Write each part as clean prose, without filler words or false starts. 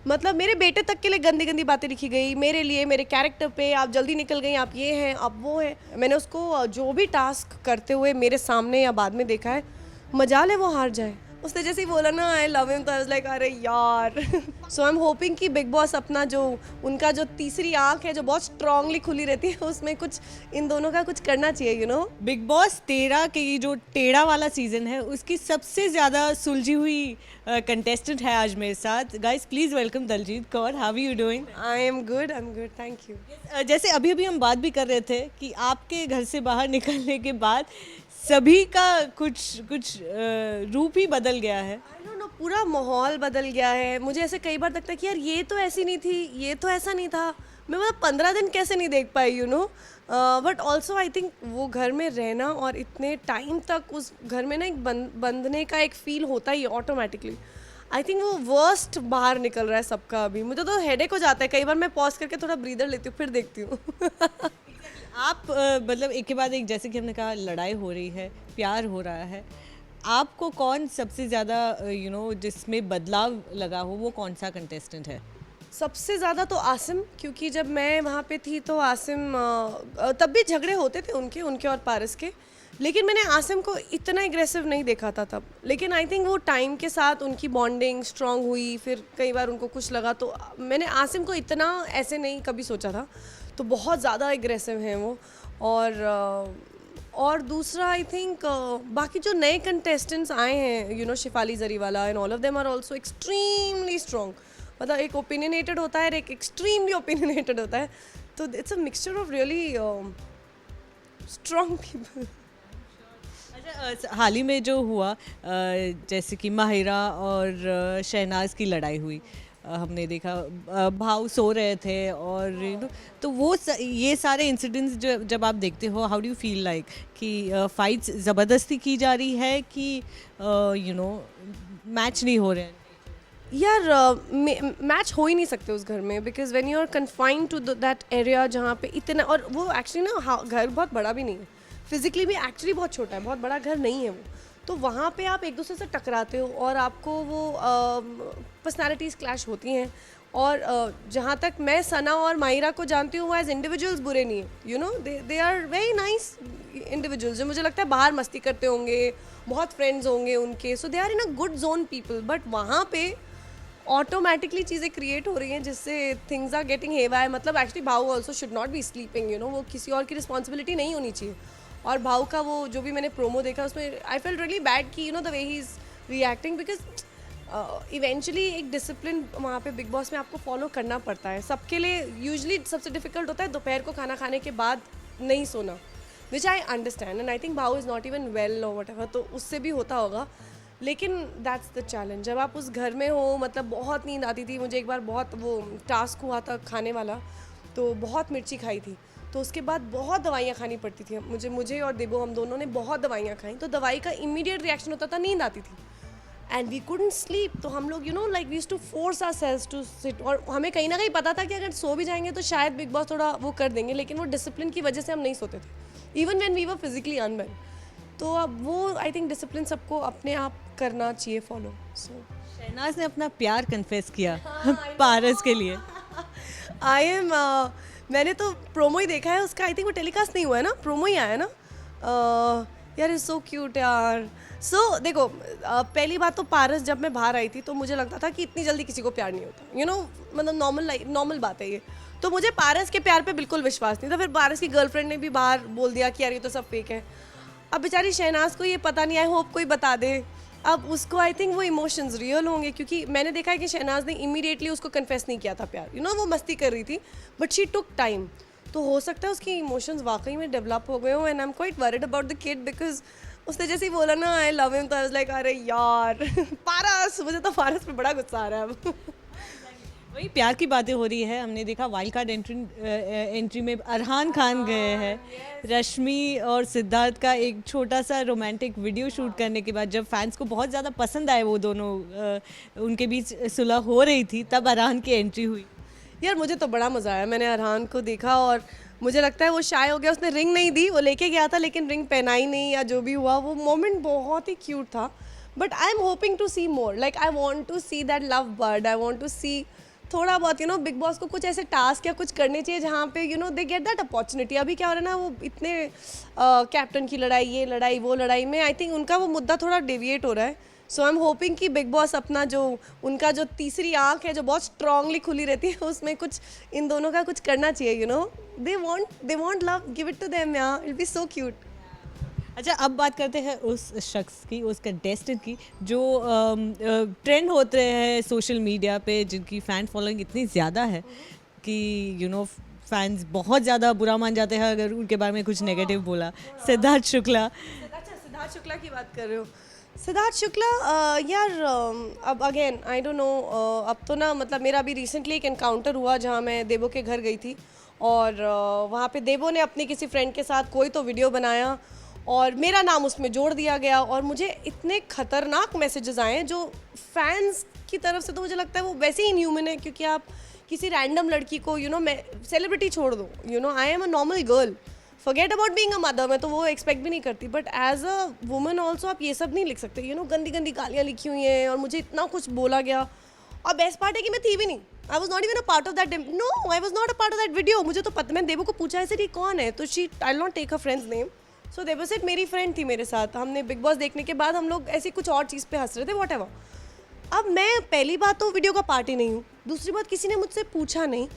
मतलब मेरे बेटे तक के लिए गंदी गंदी बातें लिखी गई, मेरे लिए, मेरे कैरेक्टर पे, आप जल्दी निकल गई, आप ये हैं, आप वो हैं। मैंने उसको जो भी टास्क करते हुए मेरे सामने या बाद में देखा है, मजाल है वो हार जाए। उसने जैसे ही बोला ना आई लव हिम, तो आई वाज लाइक अरे यार। सो आई एम होपिंग कि बिग बॉस अपना जो उनका जो तीसरी आंख है जो बहुत स्ट्रांगली खुली रहती है, उसमें कुछ इन दोनों का कुछ करना चाहिए, यू नो। बिग बॉस 13 के ये जो टेढ़ा वाला सीजन है उसकी सबसे ज़्यादा सुलझी हुई कंटेस्टेंट है आज मेरे साथ। Guys please welcome Daljeet Kaur. How are you doing? I am good, thank you. जैसे अभी अभी हम बात भी कर रहे थे कि आपके घर से बाहर निकलने के बाद सभी का कुछ कुछ रूप ही बदल गया है। आई डोंट नो, पूरा माहौल बदल गया है। मुझे ऐसे कई बार लगता है कि यार ये तो ऐसी नहीं थी, ये तो ऐसा नहीं था। मैं मतलब 15 दिन कैसे नहीं देख पाई, you know. But also I think वो घर में रहना और इतने टाइम तक उस घर में ना एक बंधने का एक फील होता ही ऑटोमेटिकली। आई थिंक वो वर्स्ट बाहर निकल रहा है सबका अभी। मुझे तो हेडेक हो जाता है कई बार, मैं पॉज करके थोड़ा ब्रीदर लेती हूँ फिर देखती हूँ। आप मतलब एक के बाद एक, जैसे कि हमने कहा, लड़ाई हो रही है, प्यार हो रहा है, आपको कौन सबसे ज़्यादा जिसमें बदलाव लगा हो, वो कौन सा कंटेस्टेंट है? सबसे ज़्यादा तो आसिम, क्योंकि जब मैं वहाँ पे थी तो आसिम तब भी झगड़े होते थे उनके उनके और पारस के, लेकिन मैंने आसिम को इतना एग्रेसिव नहीं देखा था तब। लेकिन आई थिंक वो टाइम के साथ उनकी बॉन्डिंग स्ट्रांग हुई, फिर कई बार उनको कुछ लगा तो मैंने आसिम को इतना ऐसे नहीं कभी सोचा था। तो बहुत ज़्यादा एग्रेसिव हैं वो। और दूसरा आई थिंक बाकी जो नए कंटेस्टेंट्स आए हैं, you know, Shefali Jariwala and all of them are also extremely strong. मतलब एक ओपिनियनेटेड होता है, एक एक्सट्रीमली ओपिनियनेटेड होता है। तो it's a mixture of really strong people. अच्छा, हाल ही में जो हुआ जैसे कि माहिरा और शहनाज की लड़ाई हुई, हमने देखा भाव सो रहे थे और तो वो ये सारे इंसिडेंट्स जब आप देखते हो, how do you feel like कि फाइट्स ज़बरदस्ती की जा रही है कि मैच नहीं हो रहे हैं? यार मैच हो ही नहीं सकते उस घर में, because when you are confined to that area जहाँ पे इतना, और वो एक्चुअली ना घर बहुत बड़ा भी नहीं है, फिजिकली भी एक्चुअली बहुत छोटा है, बहुत बड़ा घर नहीं है वो। तो वहाँ पे आप एक दूसरे से टकराते हो और आपको वो पर्सनालिटीज़ क्लैश होती हैं। और जहाँ तक मैं सना और माहिरा को जानती हूँ, वो एज इंडिविजुअल्स बुरे नहीं है, you know, they are very nice individuals, जो मुझे लगता है बाहर मस्ती करते होंगे, बहुत फ्रेंड्स होंगे उनके, so they are in a good zone people. But वहाँ पे ऑटोमेटिकली चीज़ें क्रिएट हो रही हैं जिससे थिंग्स आर गेटिंग हेवाय। मतलब एक्चुअली भाव also should not be sleeping, you know, वो किसी और की रिस्पॉन्सिबिलिटी नहीं होनी चाहिए। और भाव का वो जो भी मैंने प्रोमो देखा उसमें आई फेल्ट रियली बैड कि you know the way he is reacting, because eventually एक डिसिप्लिन वहाँ पे बिग बॉस में आपको फॉलो करना पड़ता है सबके लिए। यूजली सबसे डिफिकल्ट होता है दोपहर को खाना खाने के बाद नहीं सोना, which I understand, and I think भाव इज़ नॉट इवन वेल और वट एवर, तो उससे भी होता होगा। लेकिन दैट्स द चैलेंज जब आप उस घर में हो। मतलब बहुत नींद आती थी मुझे, एक बार बहुत वो टास्क हुआ था खाने वाला, तो बहुत मिर्ची खाई थी, तो उसके बाद बहुत दवाइयाँ खानी पड़ती थी मुझे और देबो, हम दोनों ने बहुत दवाइयाँ खाई। तो दवाई का इमीडिएट रिएक्शन होता था, नींद आती थी एंड वी कुडंट स्लीप। तो हम लोग you know like we used to force ourselves to sit, और हमें कहीं ना कहीं पता था कि अगर सो भी जाएंगे तो शायद बिग बॉस थोड़ा वो कर देंगे, लेकिन वो डिसिप्लिन की वजह से हम नहीं सोते थे even when we were physically unwell. तो अब वो आई थिंक डिसिप्लिन सबको अपने आप करना चाहिए फॉलो। सो शहनाज ने अपना प्यार कन्फेस किया पारस के लिए। आई एम मैंने तो प्रोमो ही देखा है उसका, आई थिंक वो टेलीकास्ट नहीं हुआ है ना, प्रोमो ही आया है ना। यार इज़ सो क्यूट यार। सो देखो पहली बात तो पारस, जब मैं बाहर आई थी तो मुझे लगता था कि इतनी जल्दी किसी को प्यार नहीं होता, यू नो, मतलब नॉर्मल बात है ये। तो मुझे पारस के प्यार पे बिल्कुल विश्वास नहीं था। फिर पारस की गर्लफ्रेंड ने भी बाहर बोल दिया कि यार ये तो सब फेक है। अब बेचारी शहनाज को ये पता नहीं, आई होप कोई बता दे। अब उसको आई थिंक वो इमोशंस रियल होंगे, क्योंकि मैंने देखा है कि शहनाज ने इमीडिएटली उसको कन्फेस नहीं किया था प्यार, यू नो, वो मस्ती कर रही थी, बट शी टुक टाइम। तो हो सकता है उसकी इमोशंस वाकई में डेवलप हो गए हो, and I am quite worried about the kid, because उसने जैसे ही बोला ना आई लव हिम, तो आई वाज लाइक अरे यार पारस, मुझे तो पारस पे बड़ा गुस्सा आ रहा है अब। वही प्यार की बातें हो रही है। हमने देखा वाइल्ड कार्ड एंट्री में अरहान खान गए हैं, रश्मि और सिद्धार्थ का एक छोटा सा रोमांटिक वीडियो शूट करने के बाद जब फैंस को बहुत ज़्यादा पसंद आए वो दोनों, उनके बीच सुलह हो रही थी, तब अरहान की एंट्री हुई। यार मुझे तो बड़ा मज़ा आया, मैंने अरहान को देखा और मुझे लगता है वो शाय हो गया। उसने रिंग नहीं दी, वो लेके गया था लेकिन रिंग पहनाई नहीं, या जो भी हुआ वो मोमेंट बहुत ही क्यूट था। But I am hoping to see more, like I want to see that love bird, I want to see थोड़ा बहुत बिग बॉस को कुछ ऐसे टास्क या कुछ करने चाहिए जहाँ पे दे गेट दैट अपॉर्चुनिटी। अभी क्या हो रहा है ना, वो इतने कैप्टन की लड़ाई, ये लड़ाई, वो लड़ाई में आई थिंक उनका वो मुद्दा थोड़ा डेविएट हो रहा है। सो आई एम होपिंग कि बिग बॉस अपना जो उनका जो तीसरी आंख है जो बहुत स्ट्रांगली खुली रहती है, उसमें कुछ इन दोनों का कुछ करना चाहिए। They want love, give it to them, या इट बी सो क्यूट। अच्छा, अब बात करते हैं उस शख्स की, उस कंटेस्टेंट की जो ट्रेंड होते हैं सोशल मीडिया पे, जिनकी फ़ैन फॉलोइंग इतनी ज़्यादा है कि फैंस बहुत ज़्यादा बुरा मान जाते हैं अगर उनके बारे में कुछ नेगेटिव बोला। सिद्धार्थ शुक्ला। अच्छा, सिद्धार्थ शुक्ला की बात कर रहे हो। सिद्धार्थ शुक्ला यार, अब अगेन आई डोंट नो, अब तो ना मतलब मेरा अभी रिसेंटली एक एनकाउंटर हुआ जहाँ मैं देवो के घर गई थी, और वहाँ पे देवो ने अपनी किसी फ्रेंड के साथ कोई तो वीडियो बनाया और मेरा नाम उसमें जोड़ दिया गया, और मुझे इतने खतरनाक मैसेजेस आए हैं जो फैंस की तरफ से, तो मुझे लगता है वो वैसे ही इनह्यूमन है, क्योंकि आप किसी रैंडम लड़की को मैं सेलिब्रिटी छोड़ दो, I am a normal girl, forget about being a mother, मैं तो वो एक्सपेक्ट भी नहीं करती, but as a woman also आप ये सब नहीं लिख सकते। गंदी गंदी गालियाँ लिखी हुई हैं और मुझे इतना कुछ बोला गया, और बेस्ट पार्ट है कि मैं थी भी नहीं, I was not even a part of that, no I was not a part of that video. मुझे तो पता, मैं देवो को पूछा ऐसे ये कौन है, तो she, I will not take a friends name, so देवो सेड मेरी फ्रेंड थी मेरे साथ, हमने बिग बॉस देखने के बाद हम लोग ऐसी कुछ और चीज़ पे हंस रहे थे, वॉट एवर। अब मैं पहली बात तो वीडियो का पार्ट ही नहीं हूँ, दूसरी बात किसी ने मुझसे पूछा नहीं,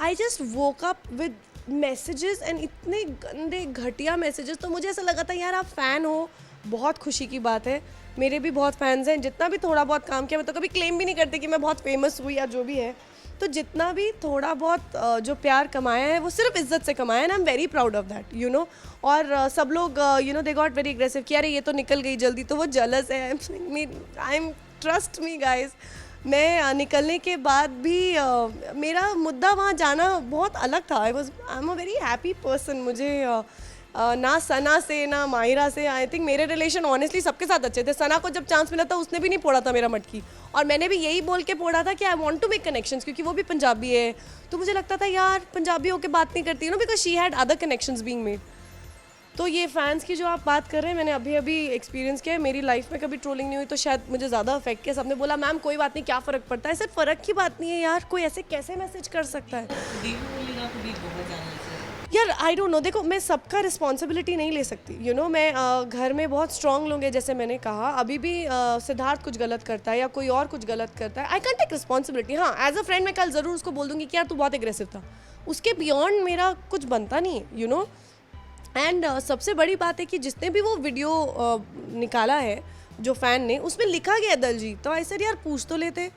I just woke up with messages and इतने गंदे घटिया मैसेजेस, तो मुझे ऐसा लगा था यार आप फ़ैन हो, बहुत खुशी की बात है, मेरे भी बहुत फैंस हैं, जितना भी थोड़ा बहुत काम किया, मैं तो कभी क्लेम भी नहीं करती कि मैं बहुत फेमस हुई या जो भी है, तो जितना भी थोड़ा बहुत जो प्यार कमाया है वो सिर्फ इज्जत से कमाया है, and I am very proud of that, और सब लोग दे गॉट वेरी एग्रेसिव कि अरे ये तो निकल गई जल्दी, तो वो जेलस है। I am trust me guys, मैं निकलने के बाद भी मेरा मुद्दा वहाँ जाना बहुत अलग था। आई am a very happy person. मुझे ना सना से ना माहिरा से, आई थिंक मेरे रिलेशन ऑनेस्टली सबके साथ अच्छे थे। सना को जब चांस मिला था उसने भी नहीं फोड़ा था मेरा मटकी, और मैंने भी यही बोल के फोड़ा था कि I want to make connections, क्योंकि वो भी पंजाबी है, तो मुझे लगता था यार पंजाबी होकर बात नहीं करती because she had other connections being made. तो ये फैंस की जो आप बात कर रहे हैं, मैंने अभी अभी एक्सपीरियंस किया है, मेरी लाइफ में कभी ट्रोलिंग नहीं हुई, तो शायद मुझे ज़्यादा अफेक्ट किया। सबने बोला मैम कोई बात नहीं, क्या फ़र्क पड़ता है, सिर्फ फ़र्क की बात नहीं है यार, कोई ऐसे कैसे मैसेज कर सकता है यार, आई डोंट नो। देखो मैं सबका रिस्पॉन्सिबिलिटी नहीं ले सकती, मैं घर में बहुत स्ट्रॉन्ग लोग हैं, जैसे मैंने कहा अभी भी सिद्धार्थ कुछ गलत करता है या कोई और कुछ गलत करता है, आई कैन टेक रिस्पॉन्सिबिलिटी। हाँ, एज अ फ्रेंड मैं कल ज़रूर उसको बोल दूँगी कि यार तू बहुत एग्रेसिव था, उसके बियॉन्ड मेरा कुछ बनता नहीं है, एंड सबसे बड़ी बात है कि जिसने भी वो वीडियो निकाला है जो फ़ैन ने, उसमें लिखा गया दलजीत, तो ऐसे यार पूछ तो लेते,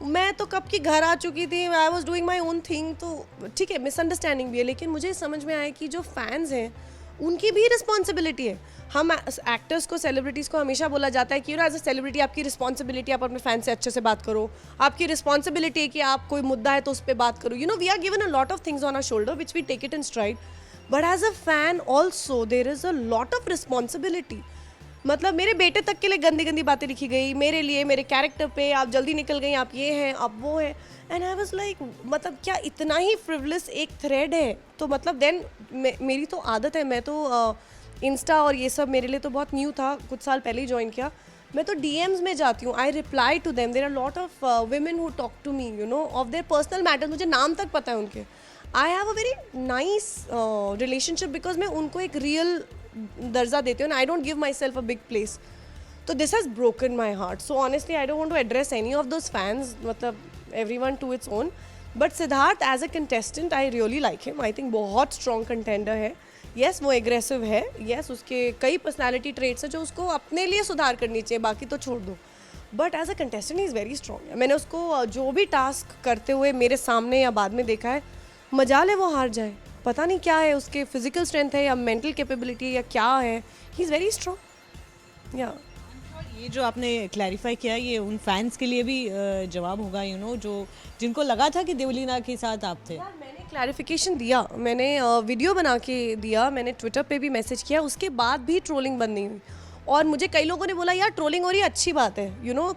मैं तो कब की घर आ चुकी थी, I was doing my own thing, तो ठीक है मिसअंडरस्टैंडिंग भी है, लेकिन मुझे समझ में आया कि जो फैंस हैं उनकी भी रिस्पॉन्सिबिलिटी है। हम एक्टर्स को, सेलिब्रिटीज़ को हमेशा बोला जाता है कि एज अ सेलिब्रिटी आपकी रिस्पॉन्सिबिलिटी, आप अपने फैन से अच्छे से बात करो, आपकी रिस्पॉन्सिबिलिटी है कि आप कोई मुद्दा है तो उस पर बात करो, we are given a lot of things on our shoulder which we take it in stride, but as a fan also there is a lot of responsibility. मतलब मेरे बेटे तक के लिए गंदी गंदी बातें लिखी गई मेरे लिए, मेरे कैरेक्टर पे, आप जल्दी निकल गई, आप ये हैं, आप वो हैं, एंड आई वाज लाइक मतलब क्या इतना ही फ्रिवलेस एक थ्रेड है, तो मतलब देन मेरी तो आदत है, मैं तो इंस्टा और ये सब मेरे लिए तो बहुत न्यू था, कुछ साल पहले ही ज्वाइन किया, मैं तो DMs में जाती हूँ, I reply to them, there are lot of women who talk to me of their personal matters, मुझे नाम तक पता है उनके, I have a very nice relationship because मैं उनको एक रियल दर्जा देती हूँ, I don't give myself a big place, तो this has broken my heart. So honestly I don't want to address any of those fans, मतलब everyone to its own, but Siddharth as a contestant I really like him, I think बहुत strong contender है। Yes वो aggressive है, yes उसके कई personality traits हैं जो उसको अपने लिए सुधार करनी चाहिए, बाकी तो छोड़ दो, but as a contestant he is very strong. मैंने उसको जो भी टास्क करते हुए मेरे सामने या बाद में देखा है, मजाल है वो हार जाए, पता नहीं क्या है उसके फिजिकल स्ट्रेंथ है या मेंटल कैपेबिलिटी या क्या है, ही इज़ वेरी स्ट्रॉन्ग। या ये जो आपने क्लैरिफाई किया ये उन फैंस के लिए भी जवाब होगा, जो जिनको लगा था कि देवलीना के साथ आप थे। यार मैंने क्लैरिफिकेशन दिया, मैंने वीडियो बना के दिया, मैंने ट्विटर पे भी मैसेज किया, उसके बाद भी ट्रोलिंग बंद नहीं हुई, और मुझे कई लोगों ने बोला यार ट्रोलिंग हो रही है अच्छी बात है,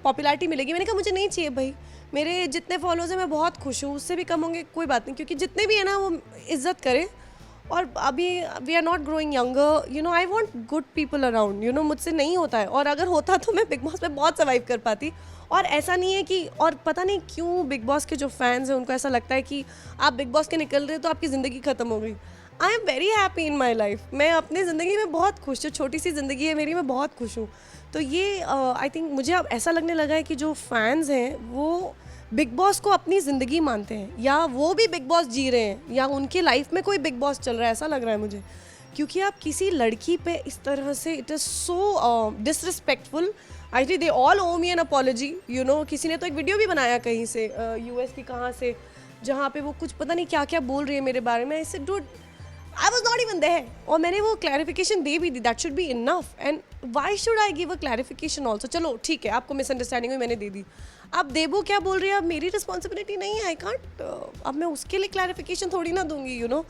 पॉपुलैरिटी मिलेगी, मैंने कहा मुझे नहीं चाहिए भाई, मेरे जितने फॉलोअर्स हैं मैं बहुत खुश हूँ, उससे भी कम होंगे कोई बात नहीं, क्योंकि जितने भी है ना वो इज्जत करें, और अभी we are not growing younger, you know I want good people around, you know मुझसे नहीं होता है, और अगर होता तो मैं बिग बॉस में बहुत सर्वाइव कर पाती। और ऐसा नहीं है कि, और पता नहीं क्यों बिग बॉस के जो फैंस हैं उनको ऐसा लगता है कि आप बिग बॉस के निकल रहे हो तो आपकी ज़िंदगी ख़त्म हो गई। I am very happy in my life, मैं अपनी ज़िंदगी में बहुत खुश हूँ, छोटी सी ज़िंदगी है मेरी, मैं बहुत खुश हूँ। तो ये आई थिंक मुझे अब ऐसा लगने लगा है कि जो फैंस हैं वो बिग बॉस को अपनी ज़िंदगी मानते हैं, या वो भी बिग बॉस जी रहे हैं, या उनकी लाइफ में कोई बिग बॉस चल रहा है, ऐसा लग रहा है मुझे। क्योंकि आप किसी लड़की पे इस तरह से, it is so disrespectful. Actually they all owe me an apology, you know. किसी ने तो एक वीडियो भी बनाया कहीं से, यूएस की कहाँ से, जहाँ पे वो कुछ पता नहीं क्या क्या बोल रही है मेरे बारे में। ऐसे dude, I was not even there, और मैंने वो क्लैरिफिकेशन दे भी दी, that should be enough, and why should I give a clarification also. चलो ठीक है, आपको मिसअंडरस्टैंडिंग हुई, मैंने दे दी। अब देबू क्या बोल रही है, अब मेरी रिस्पॉन्सिबिलिटी नहीं है, आई कांट, अब मैं उसके लिए क्लैरिफिकेशन थोड़ी ना दूंगी, you know.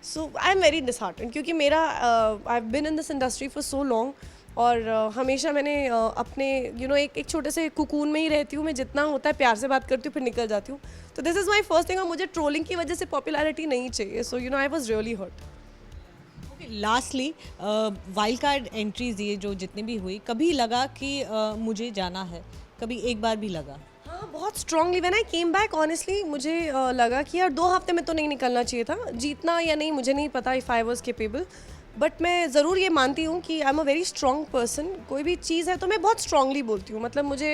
So I am very disheartened, क्योंकि मेरा I have been in this industry for so long, और हमेशा मैंने अपने यू नो एक छोटे से कुकून में ही रहती हूँ मैं, जितना होता है प्यार से बात करती हूँ, फिर निकल जाती हूँ। तो this is my first thing, और मुझे ट्रोलिंग की वजह से पॉपुलैरिटी नहीं चाहिए। So you know I was really hurt. Lastly wild card entries ये जो जितनी भी हुई, कभी लगा कि मुझे जाना है, कभी एक बार भी लगा? हाँ, बहुत strongly when I came back, honestly मुझे लगा कि यार 2 हफ्ते में तो नहीं निकलना चाहिए था। जीतना या नहीं मुझे नहीं पता, if I was capable, but मैं ज़रूर ये मानती हूँ कि आई am a very strong person. कोई भी चीज़ है तो मैं बहुत स्ट्रांगली बोलती हूँ, मतलब मुझे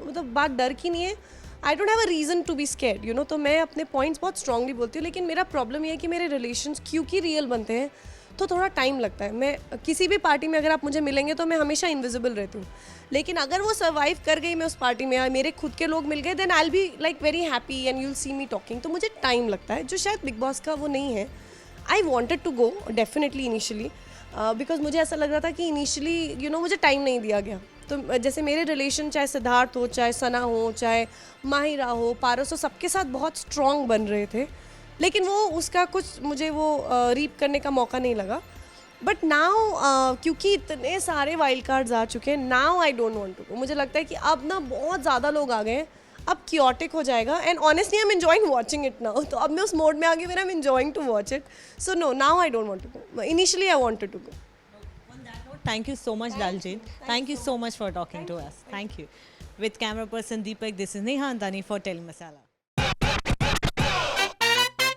मतलब बात डर की नहीं है। I don't have a reason to be scared, you know. तो मैं अपने पॉइंट्स बहुत स्ट्रांगली बोलती हूँ, लेकिन मेरा प्रॉब्लम ये है कि मेरे रिलेशंस क्योंकि रियल बनते हैं तो थोड़ा टाइम लगता है। मैं किसी भी पार्टी में अगर आप मुझे मिलेंगे तो मैं हमेशा इनविजिबल रहती हूँ, लेकिन अगर वो सर्वाइव कर गई मैं उस पार्टी में, या मेरे खुद के लोग मिल गए, then I will be like very happy and you will see me talking. तो मुझे टाइम लगता है, जो शायद बिग बॉस का वो नहीं है। I wanted to go definitely initially, because मुझे ऐसा लग रहा था कि इनिशियली यू नो मुझे टाइम नहीं दिया गया। तो जैसे मेरे रिलेशन, चाहे सिद्धार्थ हो, चाहे सना हो, चाहे माहिरा हो, पारस हो, सबके साथ बहुत स्ट्रॉन्ग बन रहे थे, लेकिन वो उसका कुछ मुझे वो रीप करने का मौका नहीं लगा। बट नाउ क्योंकि इतने सारे वाइल्ड कार्ड्स आ चुके हैं, now I don't want to go. मुझे लगता है कि अब ना बहुत ज़्यादा लोग आ गए हैं, अब क्योटिक हो जाएगा, and honestly I am enjoying watching it now. तो अब मैं उस मोड में आ गई, I am enjoying to watch it. So no, now I don't want to go. Initially I wanted to go. Thank you so much, Daljit. Thank you so much for talking to us. Thank you. With camera person Deepak, this is Neha Andani for Telemasala.